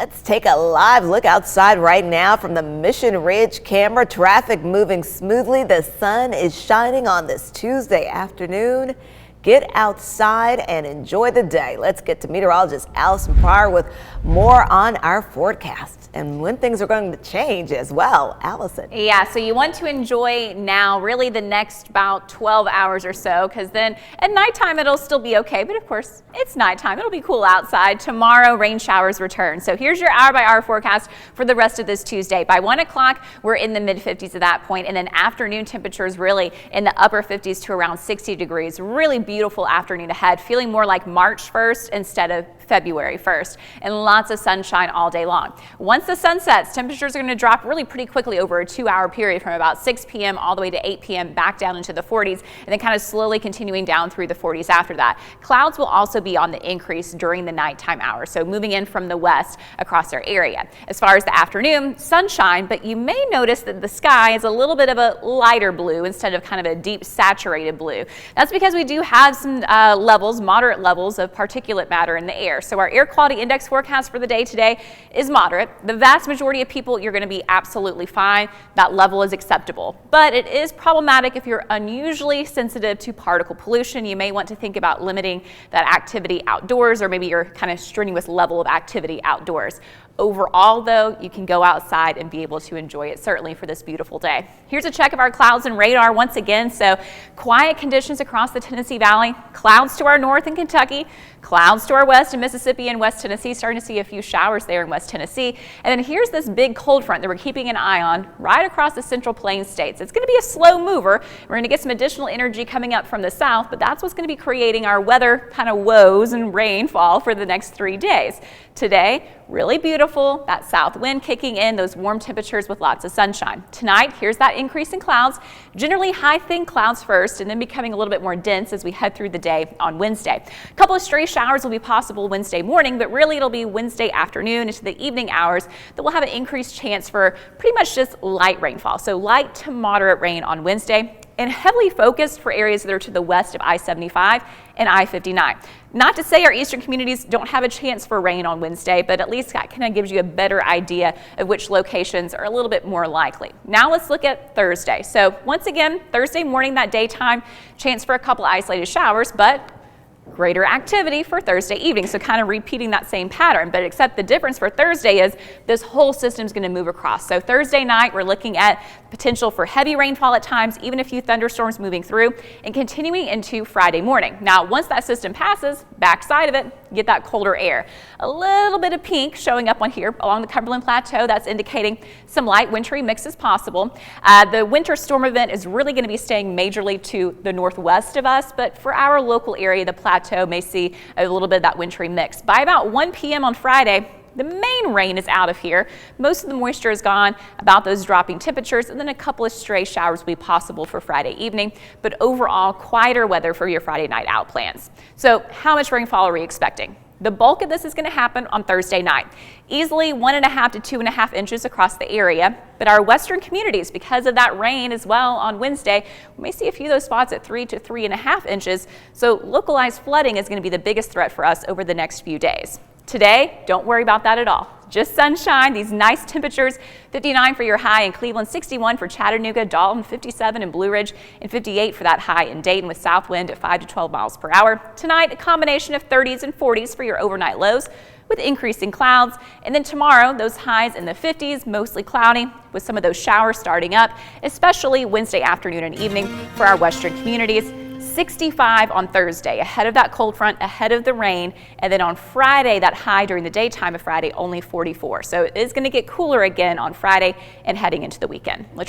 Let's take a live look outside right now from the Mission Ridge camera. Traffic moving smoothly. The sun is shining on this Tuesday afternoon. Get outside and enjoy the day. Let's get to meteorologist Alison Pryor with more on our forecast and when things are going to change as well. Alison. Yeah, so you want to enjoy now, really the next about 12 hours or so, because then at nighttime it'll still be okay. But of course, it's nighttime. It'll be cool outside. Tomorrow, rain showers return. So here's your hour-by-hour forecast for the rest of this Tuesday. By 1 o'clock, we're in the mid-50s at that point, and then afternoon temperatures really in the upper 50s to around 60 degrees. Really beautiful afternoon ahead, feeling more like March 1st instead of February 1st, and lots of sunshine all day long. Once the sun sets, temperatures are going to drop really pretty quickly over a 2-hour period from about 6 p.m. all the way to 8 p.m. back down into the 40s, and then kind of slowly continuing down through the 40s after that. Clouds will also be on the increase during the nighttime hours, so moving in from the west across our area. As far as the afternoon, sunshine, but you may notice that the sky is a little bit of a lighter blue instead of kind of a deep saturated blue. That's because we do have some moderate levels of particulate matter in the air. So our air quality index forecast for the day today is moderate. The vast majority of people, you're going to be absolutely fine. That level is acceptable. But it is problematic if you're unusually sensitive to particle pollution. You may want to think about limiting that activity outdoors, or maybe your kind of strenuous level of activity outdoors. Overall, though, you can go outside and be able to enjoy it, certainly for this beautiful day. Here's a check of our clouds and radar once again. So quiet conditions across the Tennessee Valley, clouds to our north in Kentucky, clouds to our west in Mississippi and West Tennessee, starting to see a few showers there in West Tennessee. And then here's this big cold front that we're keeping an eye on right across the Central Plains states. It's going to be a slow mover. We're going to get some additional energy coming up from the south, but that's what's going to be creating our weather kind of woes and rainfall for the next 3 days. Today, really beautiful, that south wind kicking in, those warm temperatures with lots of sunshine. Tonight, here's that increase in clouds, generally high thin clouds first and then becoming a little bit more dense as we head through the day on Wednesday. A couple of stray showers will be possible Wednesday morning, but really it'll be Wednesday afternoon into the evening hours that we'll have an increased chance for pretty much just light rainfall. So light to moderate rain on Wednesday, and heavily focused for areas that are to the west of I-75 and I-59. Not to say our eastern communities don't have a chance for rain on Wednesday, but at least that kind of gives you a better idea of which locations are a little bit more likely. Now let's look at Thursday. So once again, Thursday morning, that daytime, chance for a couple isolated showers, but greater activity for Thursday evening, so kind of repeating that same pattern, but except the difference for Thursday is this whole system is going to move across. So Thursday night, we're looking at potential for heavy rainfall at times, even a few thunderstorms moving through, and continuing into Friday morning. Now, once that system passes, backside of it, get that colder air. A little bit of pink showing up on here along the Cumberland Plateau. That's indicating some light wintry mixes possible. The winter storm event is really going to be staying majorly to the northwest of us, but for our local area, the plateau may see a little bit of that wintry mix. By about 1 p.m. on Friday, the main rain is out of here. Most of the moisture is gone, about those dropping temperatures, and then a couple of stray showers will be possible for Friday evening, but overall quieter weather for your Friday night out plans. So how much rainfall are we expecting? The bulk of this is going to happen on Thursday night. Easily 1.5 to 2.5 inches across the area, but our western communities, because of that rain as well on Wednesday, we may see a few of those spots at 3 to 3.5 inches. So localized flooding is going to be the biggest threat for us over the next few days. Today, don't worry about that at all. Just sunshine, these nice temperatures, 59 for your high in Cleveland, 61 for Chattanooga, Dalton, 57 in Blue Ridge, and 58 for that high in Dayton with south wind at 5 to 12 miles per hour. Tonight, a combination of 30s and 40s for your overnight lows with increasing clouds. And then tomorrow, those highs in the 50s, mostly cloudy with some of those showers starting up, especially Wednesday afternoon and evening for our western communities. 65 on Thursday, ahead of that cold front, ahead of the rain, and then on Friday, that high during the daytime of Friday, only 44. So it is going to get cooler again on Friday and heading into the weekend.